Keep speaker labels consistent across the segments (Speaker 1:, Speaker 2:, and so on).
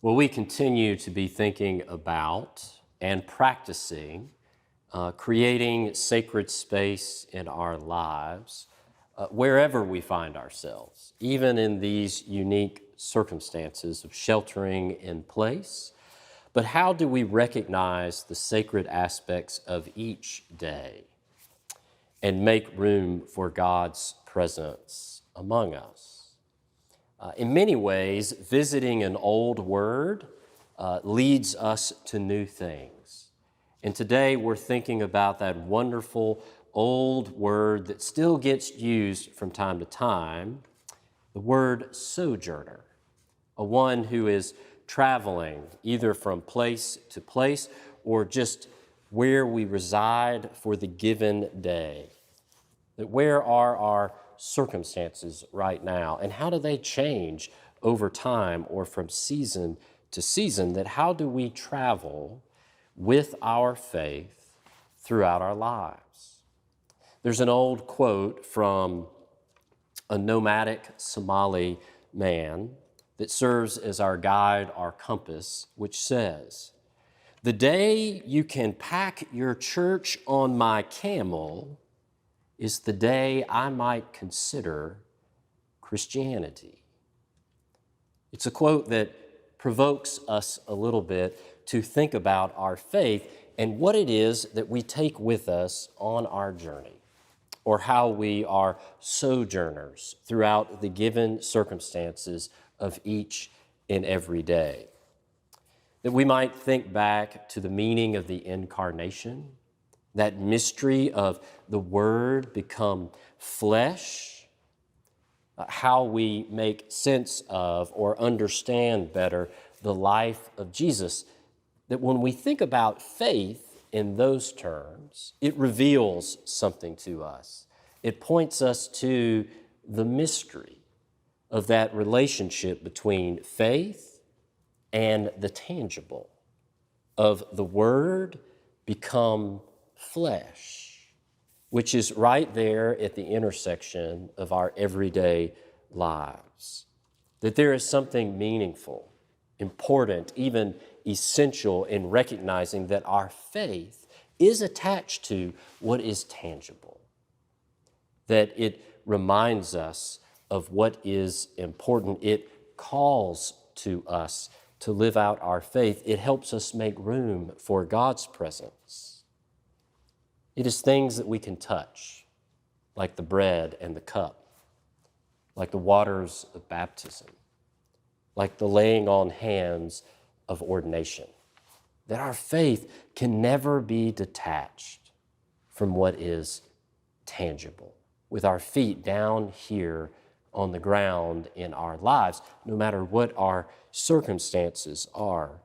Speaker 1: Well, we continue to be thinking about and practicing creating sacred space in our lives wherever we find ourselves, even in these unique circumstances of sheltering in place. But how do we recognize the sacred aspects of each day and make room for God's presence among us? In many ways, visiting an old word leads us to new things. And today we're thinking about that wonderful old word that still gets used from time to time, the word sojourner, a one who is traveling either from place to place or just where we reside for the given day. That where are our circumstances right now, and how do they change over time or from season to season? That how do we travel with our faith throughout our lives? There's an old quote from a nomadic Somali man that serves as our guide, our compass, which says, "The day you can pack your church on my camel is the day I might consider Christianity." It's a quote that provokes us a little bit to think about our faith and what it is that we take with us on our journey, or how we are sojourners throughout the given circumstances of each and every day. That we might think back to the meaning of the incarnation, that mystery of the Word become flesh, how we make sense of or understand better the life of Jesus. That when we think about faith in those terms, it reveals something to us. It points us to the mystery of that relationship between faith and the tangible, of the Word become flesh, which is right there at the intersection of our everyday lives. That there is something meaningful, important, even essential in recognizing that our faith is attached to what is tangible. That it reminds us of what is important. It calls to us to live out our faith. It helps us make room for God's presence. It is things that we can touch, like the bread and the cup, like the waters of baptism, like the laying on hands of ordination. That our faith can never be detached from what is tangible, with our feet down here on the ground in our lives, no matter what our circumstances are.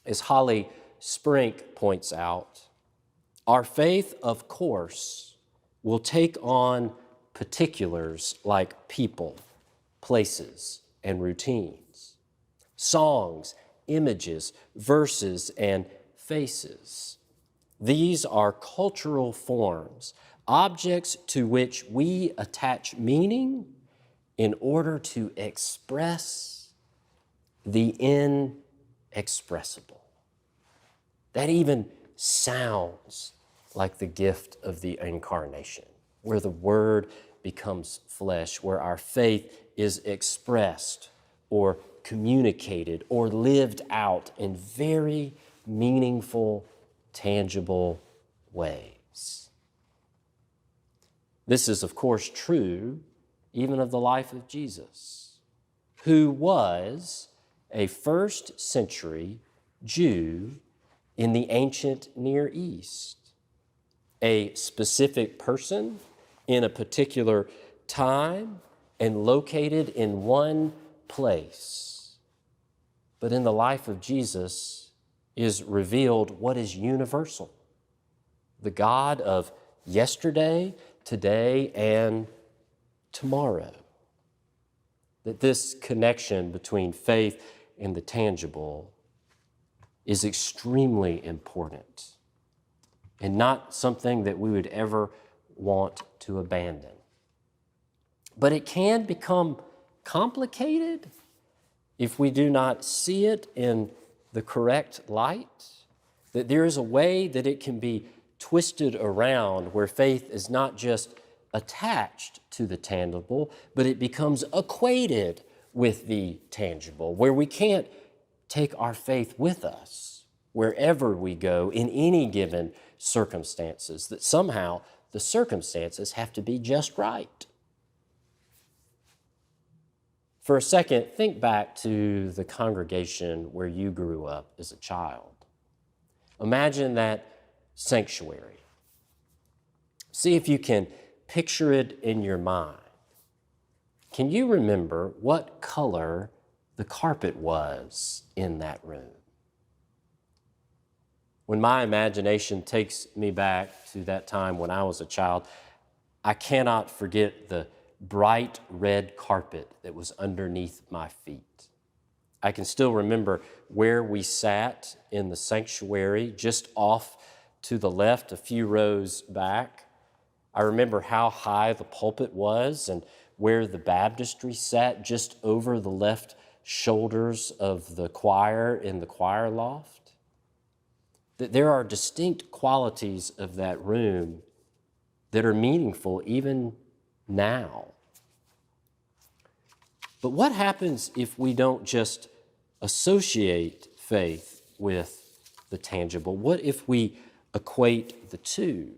Speaker 1: As Holly Sprink points out, our faith, of course, will take on particulars like people, places, and routines, songs, images, verses, and faces. These are cultural forms, objects to which we attach meaning in order to express the inexpressible. That even sounds like the gift of the incarnation, where the Word becomes flesh, where our faith is expressed or communicated or lived out in very meaningful, tangible ways. This is, of course, true even of the life of Jesus, who was a first century Jew in the ancient Near East, a specific person in a particular time and located in one place. But in the life of Jesus is revealed what is universal, the God of yesterday, today, and tomorrow. That this connection between faith and the tangible is extremely important and not something that we would ever want to abandon. But it can become complicated if we do not see it in the correct light, that there is a way that it can be twisted around where faith is not just attached to the tangible, but it becomes equated with the tangible, where we can't take our faith with us wherever we go in any given circumstances, that somehow the circumstances have to be just right. For a second, think back to the congregation where you grew up as a child. Imagine that sanctuary. See if you can picture it in your mind. Can you remember what color the carpet was in that room? When my imagination takes me back to that time when I was a child, I cannot forget the bright red carpet that was underneath my feet. I can still remember where we sat in the sanctuary, just off to the left, a few rows back. I remember how high the pulpit was and where the baptistry sat just over the left shoulders of the choir in the choir loft. That there are distinct qualities of that room that are meaningful even now. But what happens if we don't just associate faith with the tangible? What if we equate the two?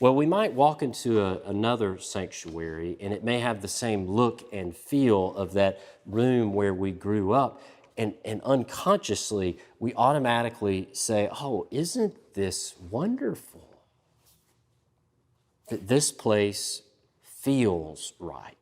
Speaker 1: Well, we might walk into another sanctuary and it may have the same look and feel of that room where we grew up, and unconsciously we automatically say, oh, isn't this wonderful? That this place feels right.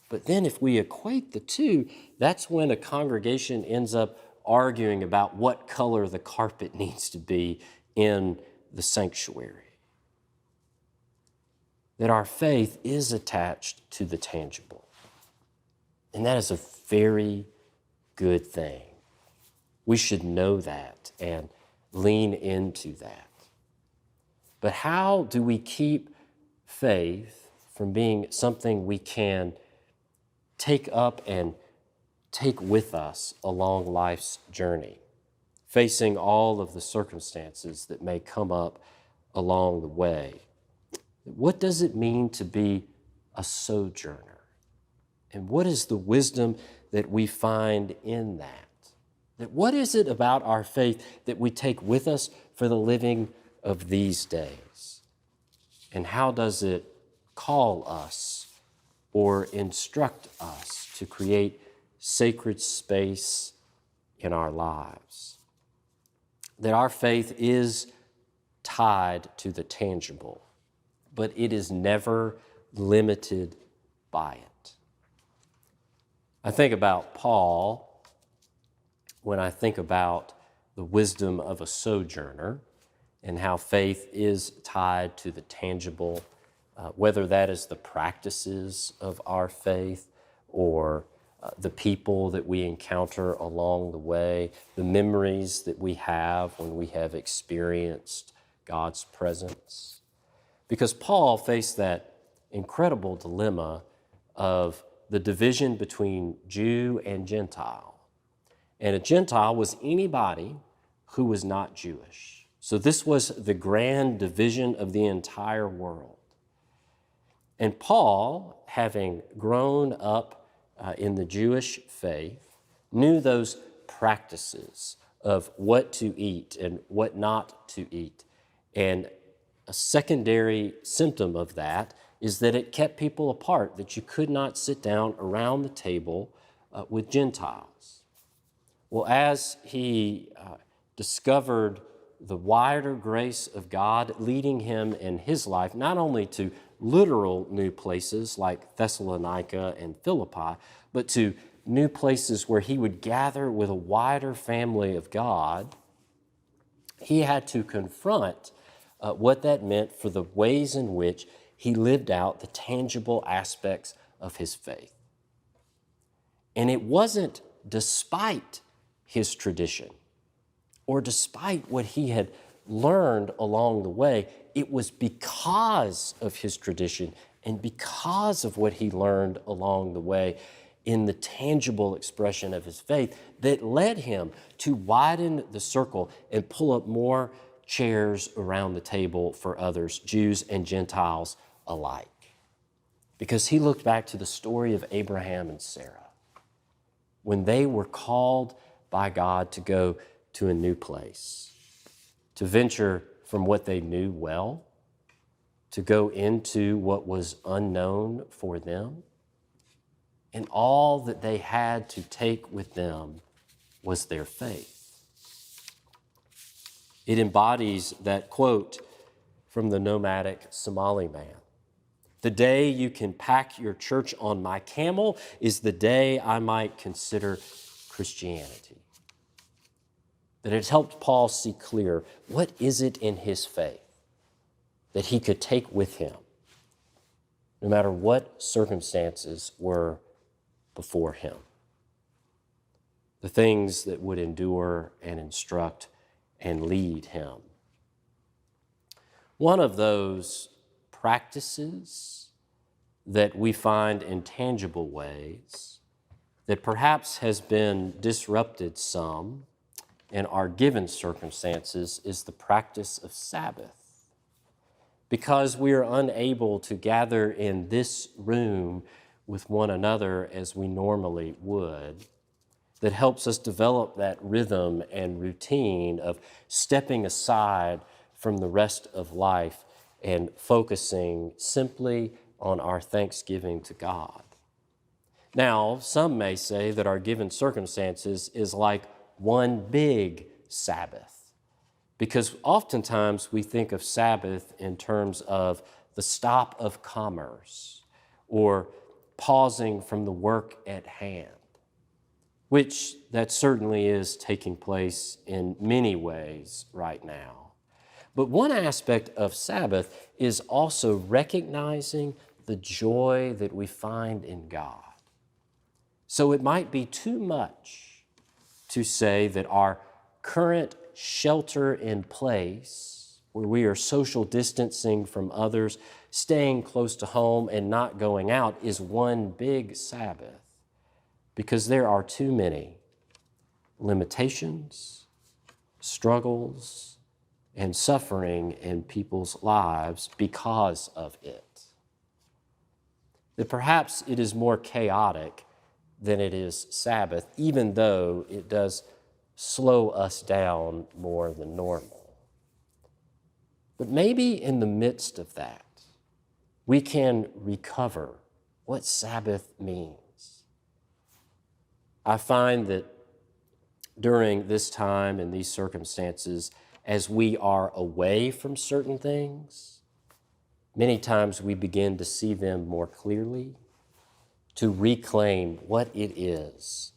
Speaker 1: But then if we equate the two, that's when a congregation ends up arguing about what color the carpet needs to be in the sanctuary. That our faith is attached to the tangible. And that is a very good thing. We should know that and lean into that. But how do we keep faith from being something we can take up and take with us along life's journey, facing all of the circumstances that may come up along the way? What does it mean to be a sojourner? And what is the wisdom that we find in that? That what is it about our faith that we take with us for the living of these days? And how does it call us or instruct us to create sacred space in our lives? That our faith is tied to the tangible, but it is never limited by it. I think about Paul when I think about the wisdom of a sojourner and how faith is tied to the tangible, whether that is the practices of our faith or the people that we encounter along the way, the memories that we have when we have experienced God's presence. Because Paul faced that incredible dilemma of the division between Jew and Gentile. And a Gentile was anybody who was not Jewish. So this was the grand division of the entire world. And Paul, having grown up in the Jewish faith, knew those practices of what to eat and what not to eat. And a secondary symptom of that is that it kept people apart, that you could not sit down around the table with Gentiles. Well, as he discovered the wider grace of God leading him in his life, not only to literal new places like Thessalonica and Philippi, but to new places where he would gather with a wider family of God, he had to confront what that meant for the ways in which he lived out the tangible aspects of his faith. And it wasn't despite his tradition or despite what he had learned along the way. It was because of his tradition and because of what he learned along the way. in the tangible expression of his faith that led him to widen the circle and pull up more chairs around the table for others, Jews and Gentiles alike. Because he looked back to the story of Abraham and Sarah when they were called by God to go to a new place, to venture from what they knew well, to go into what was unknown for them. And all that they had to take with them was their faith. It embodies that quote from the nomadic Somali man. The day you can pack your church on my camel is the day I might consider Christianity. That it helped Paul see clear what is it in his faith that he could take with him, no matter what circumstances were before him. The things that would endure and instruct and lead him. One of those practices that we find in tangible ways that perhaps has been disrupted some in our given circumstances is the practice of Sabbath. Because we are unable to gather in this room with one another as we normally would, that helps us develop that rhythm and routine of stepping aside from the rest of life and focusing simply on our thanksgiving to God. Now, some may say that our given circumstances is like one big Sabbath, because oftentimes we think of Sabbath in terms of the stop of commerce or pausing from the work at hand, which that certainly is taking place in many ways right now. But one aspect of Sabbath is also recognizing the joy that we find in God. So it might be too much to say that our current shelter in place, where we are social distancing from others, staying close to home and not going out, is one big Sabbath, because there are too many limitations, struggles, and suffering in people's lives because of it. That perhaps it is more chaotic than it is Sabbath, even though it does slow us down more than normal. But maybe in the midst of that, we can recover what Sabbath means. I find that during this time and these circumstances, as we are away from certain things, many times we begin to see them more clearly, to reclaim what it is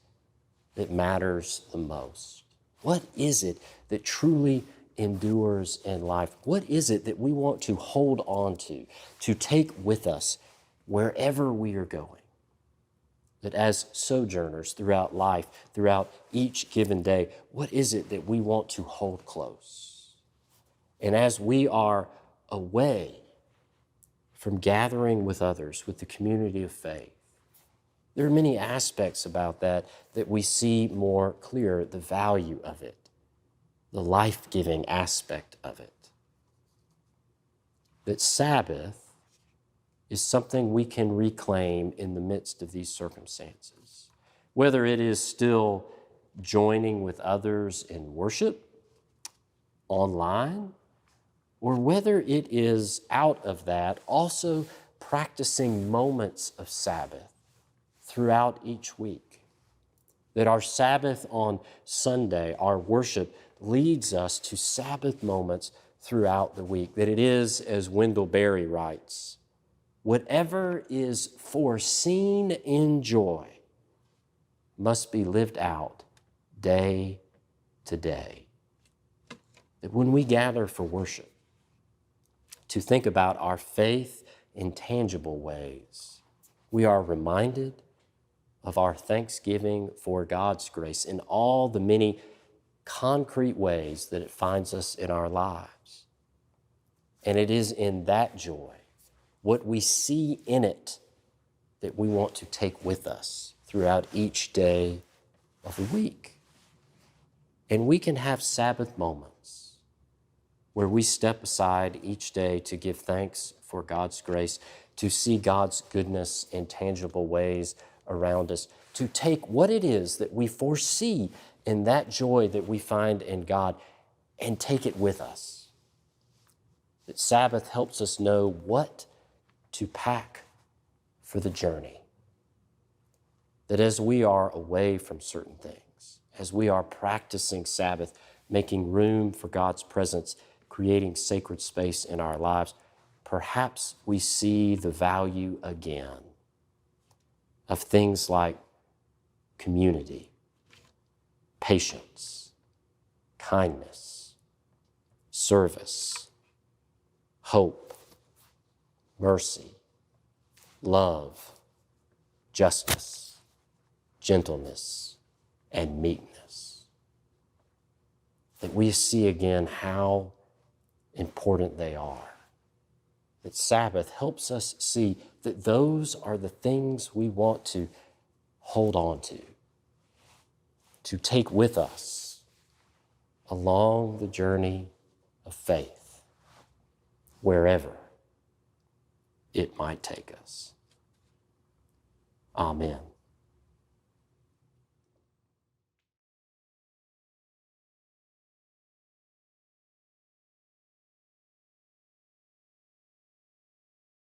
Speaker 1: that matters the most. What is it that truly endures in life? What is it that we want to hold on to take with us wherever we are going? That as sojourners throughout life, throughout each given day, what is it that we want to hold close? And as we are away from gathering with others, with the community of faith, there are many aspects about that that we see more clear, the value of it, the life-giving aspect of it. That Sabbath is something we can reclaim in the midst of these circumstances, whether it is still joining with others in worship online, or whether it is out of that also practicing moments of Sabbath throughout each week. That our Sabbath on Sunday, our worship, leads us to Sabbath moments throughout the week. That it is, as Wendell Berry writes, whatever is foreseen in joy must be lived out day to day. That when we gather for worship, to think about our faith in tangible ways, we are reminded of our thanksgiving for God's grace in all the many concrete ways that it finds us in our lives. And it is in that joy, what we see in it, that we want to take with us throughout each day of the week. And we can have Sabbath moments where we step aside each day to give thanks for God's grace, to see God's goodness in tangible ways around us, to take what it is that we foresee in that joy that we find in God and take it with us. That Sabbath helps us know what to pack for the journey. That as we are away from certain things, as we are practicing Sabbath, making room for God's presence, creating sacred space in our lives, perhaps we see the value again of things like community, patience, kindness, service, hope, mercy, love, justice, gentleness, and meekness. That we see again how important they are. That Sabbath helps us see that those are the things we want to hold on to take with us along the journey of faith, wherever it might take us. Amen.